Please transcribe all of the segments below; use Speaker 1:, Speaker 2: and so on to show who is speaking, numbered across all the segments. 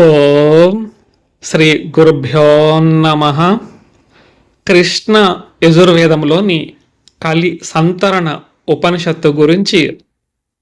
Speaker 1: ఓం శ్రీ గురుభ్యో నమః. కృష్ణ యజుర్వేదంలోని కలి సంతరణ ఉపనిషత్తు గురించి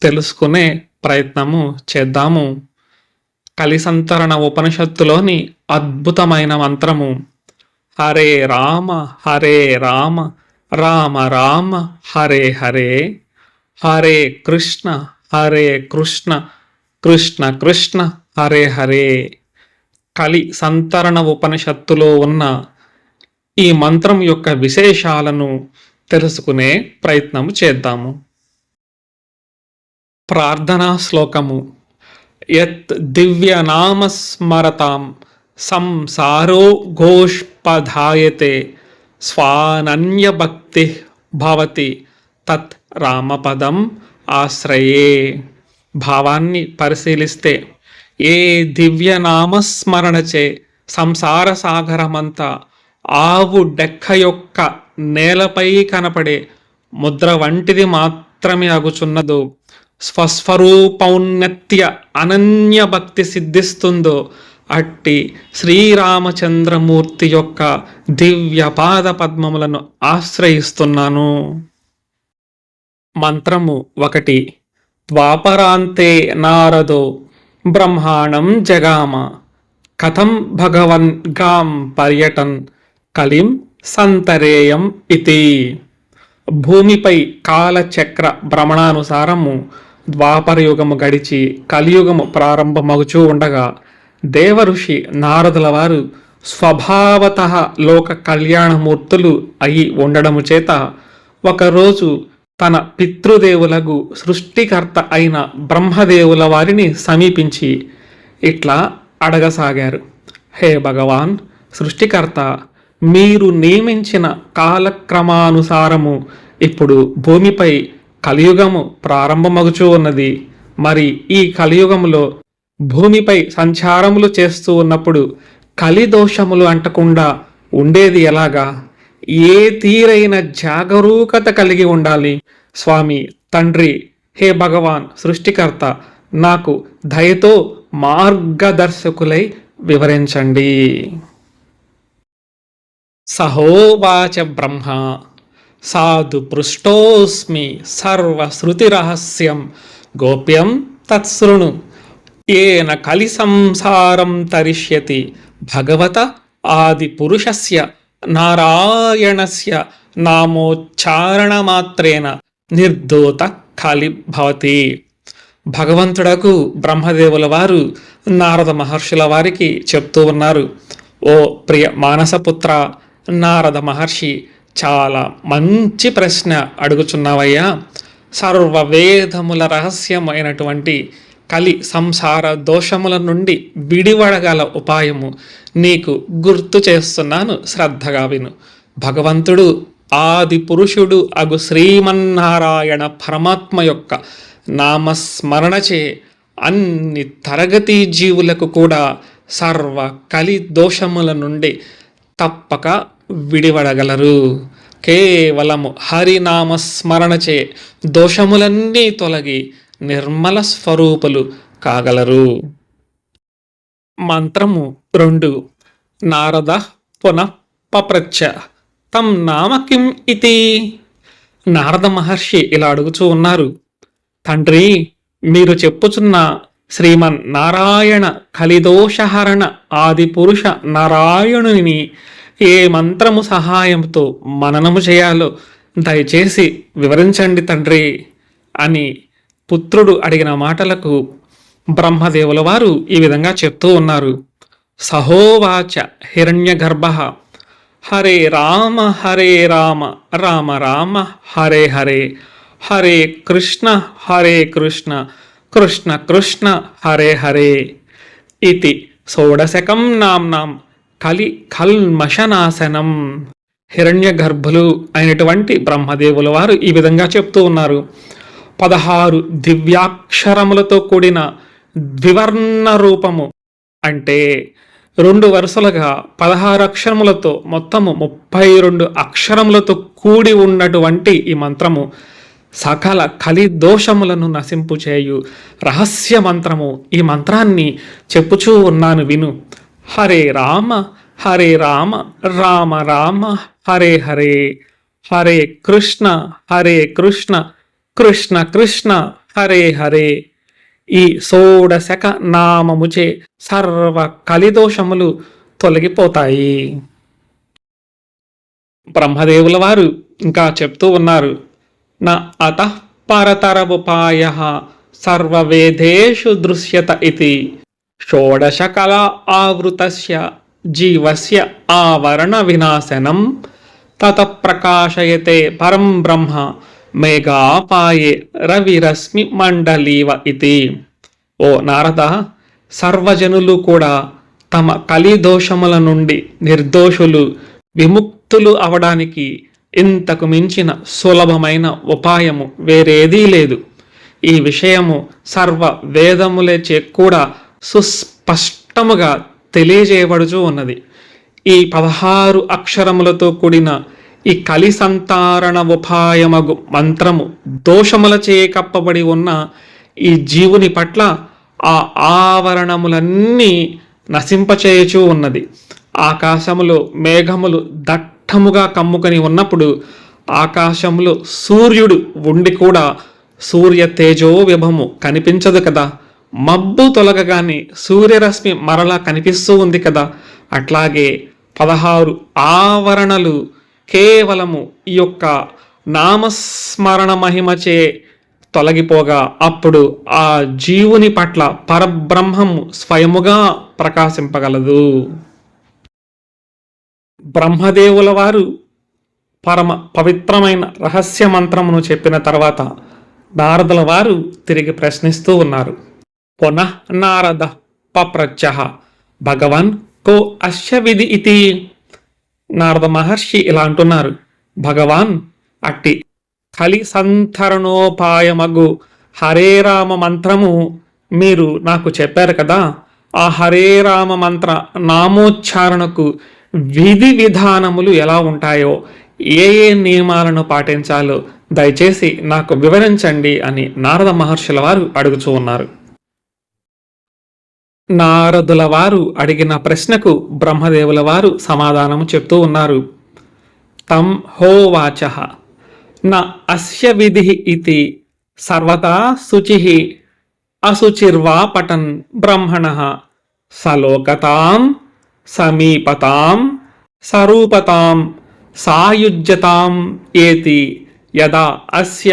Speaker 1: తెలుసుకునే ప్రయత్నము చేద్దాము. కలి సంతరణ ఉపనిషత్తులోని అద్భుతమైన మంత్రము హరే రామ హరే రామ రామ రామ హరే హరే, హరే కృష్ణ కృష్ణ కృష్ణ హరే హరే. కలి సంతరణ ఉపనిషత్తులో ఉన్న ఈ మంత్రం యొక్క విశేషాలను తెలుసుకునే ప్రయత్నము చేద్దాము. ప్రార్థనా శ్లోకము. యత్ దివ్యనామస్మరతాం సంసారో ఘోష్పధాయతే స్వానన్యభక్తి భవతి తత్ రామపదం ఆశ్రయే. భావాన్ని పరిశీలిస్తే, ఏ దివ్యనామస్మరణచే సంసార సాగరమంతా ఆవు డెక్క యొక్క నేలపై కనపడే ముద్ర వంటిది మాత్రమే అగుచున్నదో, స్వస్వరూపౌన్నత్య అనన్య భక్తి సిద్ధిస్తుందో, అట్టి శ్రీరామచంద్రమూర్తి యొక్క దివ్య పాద పద్మములను ఆశ్రయిస్తున్నాను. మంత్రము 1. ద్వాపరాంతే నారదో బ్రహ్మాణం జగామ కథం భగవన్ గాం పర్యటన్ కలిం సంతరేయం ఇతి. భూమిపై కాలచక్ర భ్రమణానుసారము ద్వాపరయుగము గడిచి కలియుగము ప్రారంభమగుచూ ఉండగా, దేవఋషి నారదుల వారు స్వభావత లోక కళ్యాణమూర్తులు అయి ఉండడము చేత ఒకరోజు తన పితృదేవులకు సృష్టికర్త అయిన బ్రహ్మదేవుల వారిని సమీపించి ఇట్లా అడగసాగారు. హే భగవాన్ సృష్టికర్త, మీరు నియమించిన కాలక్రమానుసారము ఇప్పుడు భూమిపై కలియుగము ప్రారంభమగుచూ ఉన్నది. మరి ఈ కలియుగములో భూమిపై సంచారములు చేస్తూ ఉన్నప్పుడు కలిదోషములు అంటకుండా ఉండేది ఎలాగా? ఏ తీరైన జాగరూకత కలిగి ఉండాలి? స్వామి, తండ్రి, హే భగవాన్ సృష్టికర్త, నాకు దయతో మార్గదర్శకులై వివరించండి. సహోవాచ బ్రహ్మ సాధు పృష్టోస్మి సర్వశ్రుతిరహస్యం గోప్యం తత్సృణు ఏన కలి సంసారం తరిష్యతి భగవత ఆది పురుషస్య నారాయణస్య నామోచ్చారణమాత్రేన నిర్దోత ఖలి భవతి. భగవంతుడకు బ్రహ్మదేవుల వారు నారద మహర్షుల వారికి చెప్తూ ఉన్నారు. ఓ ప్రియ మానసపుత్ర, నారద మహర్షి చాలా మంచి ప్రశ్న అడుగుచున్నావయ్యా. సర్వవేదముల రహస్యమైనటువంటి కలి సంసార దోషముల నుండి విడివడగల ఉపాయము నీకు గుర్తు చేస్తున్నాను, శ్రద్ధగా విను. భగవంతుడు ఆది పురుషుడు అగు శ్రీమన్నారాయణ పరమాత్మ యొక్క నామస్మరణచే అన్ని తరగతి జీవులకు కూడా సర్వ కలి దోషముల నుండి తప్పక విడివడగలరు. కేవలము హరినామస్మరణచే దోషములన్నీ తొలగి నిర్మల స్వరూపులు కాగలరు. మంత్రము 2. నారద పునః పప్రచ్ఛ తం నామ కిం ఇతి. నారద మహర్షి ఇలా అడుగుచూ ఉన్నారు. తండ్రి, మీరు చెప్పుచున్న శ్రీమన్ నారాయణ కలిదోషహరణ ఆది పురుష నారాయణుని ఏ మంత్రము సహాయంతో మననము చేయాలో దయచేసి వివరించండి తండ్రి అని పుత్రుడు అడిగిన మాటలకు బ్రహ్మదేవుల వారు ఈ విధంగా చెప్తూ ఉన్నారు. సహోవాచ హిరణ్యగర్భః హరే రామ రామ రామ హరే హరే, హరే కృష్ణ కృష్ణ కృష్ణ హరే హరే ఇతి షోడశకం నామ్నాం కలి కల్మషనాశనం. హిరణ్య గర్భులు అయినటువంటి బ్రహ్మదేవుల వారు ఈ విధంగా చెప్తూ ఉన్నారు. 16 దివ్యాక్షరములతో కూడిన ద్వివర్ణ రూపము అంటే 2 వరుసలుగా 16 అక్షరములతో మొత్తము 32 అక్షరములతో కూడి ఉన్నటువంటి ఈ మంత్రము సకల కలి దోషములను నశింపు చేయు రహస్య మంత్రము. ఈ మంత్రాన్ని చెప్పుచూ ఉన్నాను విను. హరే రామ హరే రామ రామ రామ హరే హరే, హరే కృష్ణ హరే కృష్ణ కృష్ణ కృష్ణ హరే హరే. ఈ షోడశక నామముచే సర్వ కలిదోషములు తొలగిపోతాయి. బ్రహ్మదేవుల వారు ఇంకా చెప్తూ ఉన్నారు, నా అతః పరతరముపాయ సర్వవేదేషు దృశ్యత ఇతి షోడశకళ ఆవృతస్య జీవస్య ఆవరణ వినాశనం తత ప్రకాశయతే పరం బ్రహ్మ మేఘాపాయే రవిరశ్మి మండలీవ ఇది. ఓ నారద, సర్వజనులు కూడా తమ కలిదోషముల నుండి నిర్దోషులు విముక్తులు అవడానికి ఇంతకు మించిన సులభమైన ఉపాయము వేరేదీ లేదు. ఈ విషయము సర్వ వేదములచే కూడా సుస్పష్టముగా తెలియజేయబడుచూ ఉన్నది. ఈ 16 అక్షరములతో కూడిన ఈ కలి సంతారణ ఉపాయమగు మంత్రము దోషములచే కప్పబడి ఉన్న ఈ జీవుని పట్ల ఆ ఆవరణములన్నీ నశింపచేయుచూ ఉన్నది. ఆకాశములో మేఘములు దట్టముగా కమ్ముకొని ఉన్నప్పుడు ఆకాశంలో సూర్యుడు ఉండి కూడా సూర్య తేజో విభము కనిపించదు కదా. మబ్బు తొలగగానే సూర్యరశ్మి మరలా కనిపిస్తూ ఉంది కదా. అట్లాగే 16 ఆవరణలు కేవలము ఈ యొక్క నామస్మరణ మహిమచే తొలగిపోగా అప్పుడు ఆ జీవుని పట్ల పరబ్రహ్మము స్వయముగా ప్రకాశింపగలదు. బ్రహ్మదేవుల వారు పరమ పవిత్రమైన రహస్య మంత్రమును చెప్పిన తర్వాత నారదుల వారు తిరిగి ప్రశ్నిస్తూ ఉన్నారు. పునః నారద పప్రచ్చః భగవాన్ కో అస్య విధి ఇతి. నారద మహర్షి ఇలా అంటున్నారు, భగవాన్, అట్టి కలి సంతరణోపాయమగు హరే రామ మంత్రము మీరు నాకు చెప్పారు కదా. ఆ హరే రామ మంత్ర నామోచ్చారణకు విధి విధానములు ఎలా ఉంటాయో, ఏ ఏ నియమాలను పాటించాలో దయచేసి నాకు వివరించండి అని నారద మహర్షుల వారు అడుగుతూ ఉన్నారు. నారదుల వారు అడిగిన ప్రశ్నకు బ్రహ్మదేవుల వారు సమాధానము చెప్తూ ఉన్నారు. తం హోవాచః న అస్య విధి ఇతి సర్వదా శుచిః అశుచిర్వా పఠన్ బ్రహ్మణః సలోకతాం సమీపతాం సరూపతాం సాయుజ్యతాం ఏతి యదా అస్య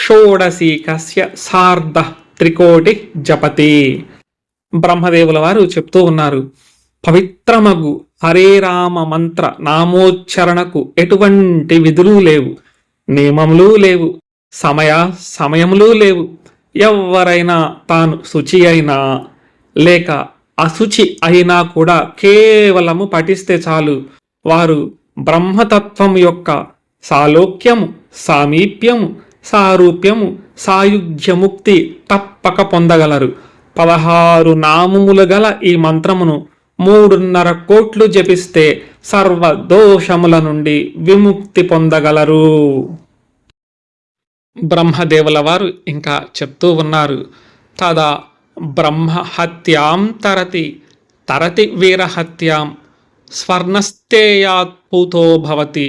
Speaker 1: షోడశీకస్య సార్ధ త్రికోటి జపతి. బ్రహ్మదేవుల వారు చెప్తూ ఉన్నారు, పవిత్రమగు హరే రామ మంత్ర నామోచ్చరణకు ఎటువంటి విధులు లేవు, నియమములు లేవు, సమయములు లేవు. ఎవరైనా తాను శుచి అయినా లేక అశుచి అయినా కూడా కేవలము పఠిస్తే చాలు, వారు బ్రహ్మతత్వం యొక్క సాలోక్యము, సామీప్యము, సారూప్యము, సాయుధ్యముక్తి తప్పక పొందగలరు. 16 నామములు గల ఈ మంత్రమును 3.5 కోట్లు జపిస్తే సర్వ దోషముల నుండి విముక్తి పొందగలరు. బ్రహ్మదేవుల వారు ఇంకా చెప్తూ ఉన్నారు, తదా బ్రహ్మహత్యాం తరతి తరతి వీరహత్యాం స్వర్ణస్థేయాత్ పూతో భవతి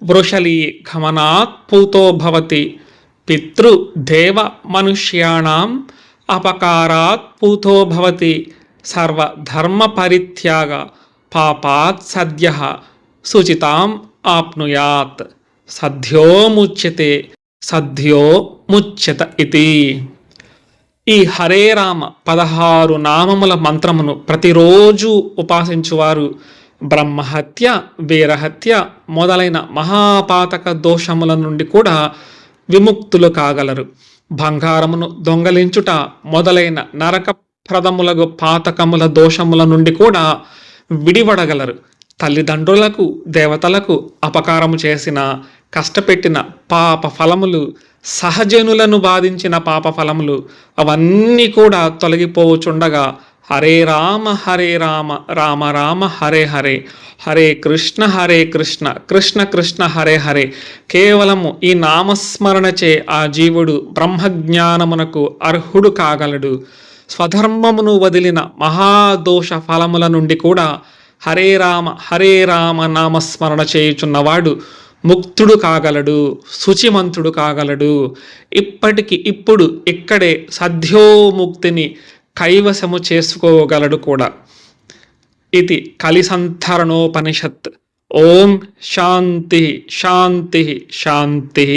Speaker 1: వృషలీ గమనాత్ పూతో భవతి పితృదేవ మనుష్యాణం అపకారాత్ పూతో భవతి సర్వధర్మ పరిత్యాగ పాపాత్ సద్యః శుచితాం ఆప్నుయాత్ సద్యో ముచ్యతే సద్యో ముచ్యత ఇతి. ఈ హరే రామ 16 నామముల మంత్రమును ప్రతిరోజు ఉపాసించువారు బ్రహ్మహత్య, వీరహత్య మొదలైన మహాపాతక దోషముల నుండి కూడా విముక్తులు కాగలరు. బంగారమును దొంగలించుట మొదలైన నరకప్రదములకు పాతకముల దోషముల నుండి కూడా విడివడగలరు. తల్లిదండ్రులకు, దేవతలకు అపకారము చేసిన, కష్టపెట్టిన పాప ఫలములు, సహజనులను బాధించిన పాప ఫలములు అవన్నీ కూడా తొలగిపోచుండగా హరే రామ రామ రామ హరే హరే, హరే కృష్ణ కృష్ణ కృష్ణ హరే హరే. కేవలము ఈ నామస్మరణచే ఆ జీవుడు బ్రహ్మజ్ఞానమునకు అర్హుడు కాగలడు. స్వధర్మమును వదిలిన మహాదోష ఫలముల నుండి కూడా హరే రామ నామస్మరణ చేయుచున్నవాడు ముక్తుడు కాగలడు, శుచిమంతుడు కాగలడు. ఇప్పుడు ఇక్కడే సద్యోముక్తిని కైవసము చేసుకోగలడు కూడా. ఇది కలిసంతరణోపనిషత్. ఓం శాంతి శాంతి శాంతి.